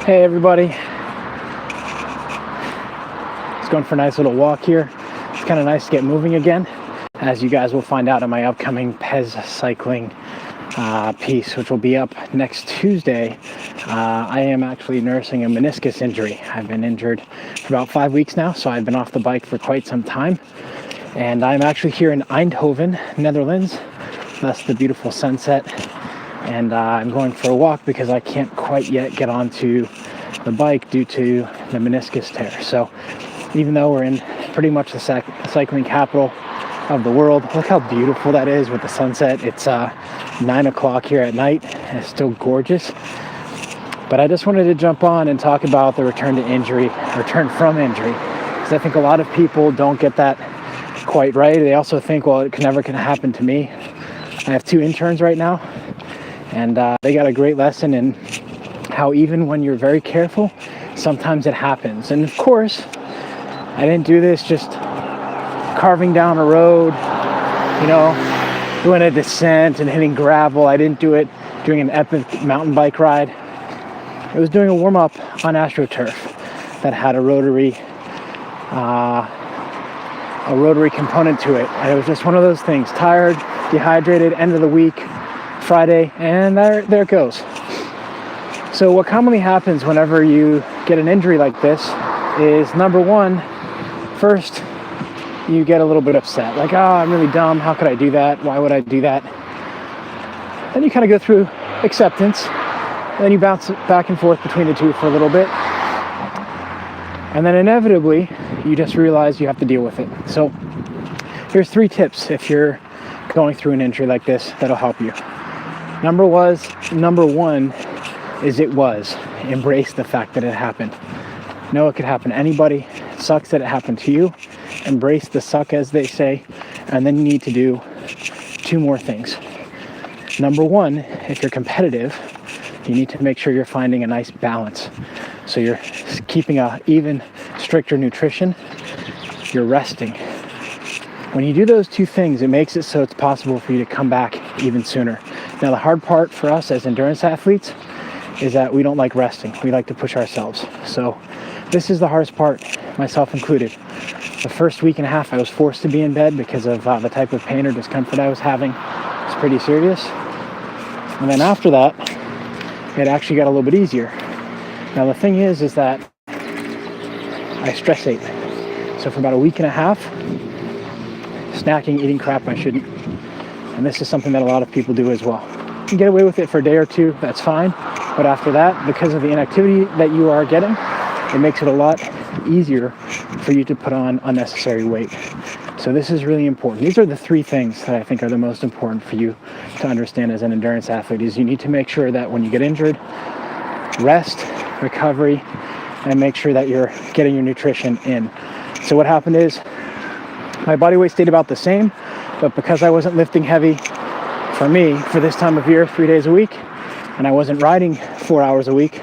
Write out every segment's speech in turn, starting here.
Hey everybody, just going for a nice little walk here. It's kind of nice to get moving again, as you guys will find out in my upcoming PEZ cycling piece, which will be up next Tuesday. I am actually nursing a meniscus injury. I've been injured for about 5 weeks now, so I've been off the bike for quite some time. And I'm actually here in Eindhoven, Netherlands. That's the beautiful sunset. And I'm going for a walk because I can't quite yet get onto the bike due to the meniscus tear. So even though we're in pretty much the cycling capital of the world, look how beautiful that is with the sunset. It's 9 o'clock here at night and it's still gorgeous. But I just wanted to jump on and talk about the return from injury, because I think a lot of people don't get that quite right. They also think, well, it never can happen to me. I have 2 interns right now, and they got a great lesson in how even when you're very careful, sometimes it happens. And of course, I didn't do this just carving down a road, doing a descent and hitting gravel. I didn't do it doing an epic mountain bike ride. I was doing a warm-up on AstroTurf that had a rotary component to it. And it was just one of those things, tired, dehydrated, end of the week, Friday, and there it goes. So what commonly happens whenever you get an injury like this is, number one, first you get a little bit upset, like, oh, I'm really dumb, how could I do that, why would I do that? Then you kind of go through acceptance, and then you bounce back and forth between the two for a little bit, and then inevitably you just realize you have to deal with it. So here's 3 tips if you're going through an injury like this that'll help you. Number one is embrace the fact that it happened. Know it could happen to anybody. It sucks that it happened to you. Embrace the suck, as they say, and then you need to do 2 more things. Number one, if you're competitive, you need to make sure you're finding a nice balance. So you're keeping a even stricter nutrition, you're resting. When you do those 2 things, it makes it so it's possible for you to come back even sooner. Now, the hard part for us as endurance athletes is that we don't like resting. We like to push ourselves. So this is the hardest part, myself included. The first week and a half, I was forced to be in bed because of the type of pain or discomfort I was having. It's pretty serious. And then after that, it actually got a little bit easier. Now, the thing is that I stress ate. So for about a week and a half, snacking, eating crap I shouldn't. And this is something that a lot of people do as well. You can get away with it for a day or 2, that's fine. But after that, because of the inactivity that you are getting, it makes it a lot easier for you to put on unnecessary weight. So this is really important. These are the 3 things that I think are the most important for you to understand as an endurance athlete. Is you need to make sure that when you get injured, rest, recovery, and make sure that you're getting your nutrition in. So what happened is my body weight stayed about the same, but because I wasn't lifting heavy for me for this time of year 3 days a week, and I wasn't riding 4 hours a week,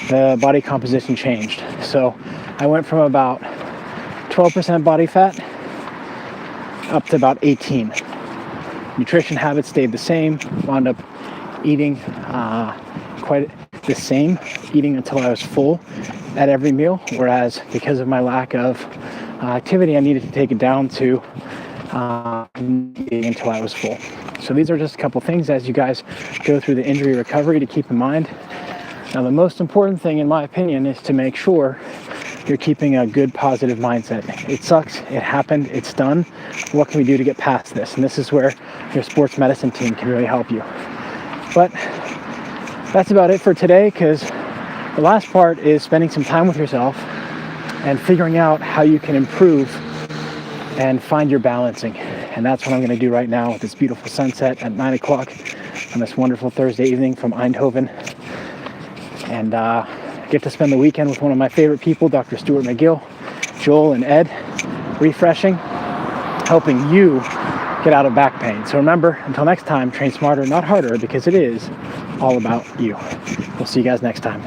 the body composition changed. So I went from about 12% body fat up to about 18. Nutrition habits stayed the same, wound up eating quite the same, eating until I was full at every meal, whereas because of my lack of activity, I needed to take it down to eating until I was full. So these are just a couple things as you guys go through the injury recovery to keep in mind. Now, the most important thing, in my opinion, is to make sure you're keeping a good, positive mindset. It sucks, it happened, it's done. What can we do to get past this? And this is where your sports medicine team can really help you. But that's about it for today, because the last part is spending some time with yourself and figuring out how you can improve and find your balancing. And that's what I'm going to do right now with this beautiful sunset at 9 o'clock on this wonderful Thursday evening from Eindhoven. And get to spend the weekend with one of my favorite people, Dr. Stuart McGill, Joel, and Ed, refreshing, helping you get out of back pain. So remember, until next time, train smarter, not harder, because it is all about you. We'll see you guys next time.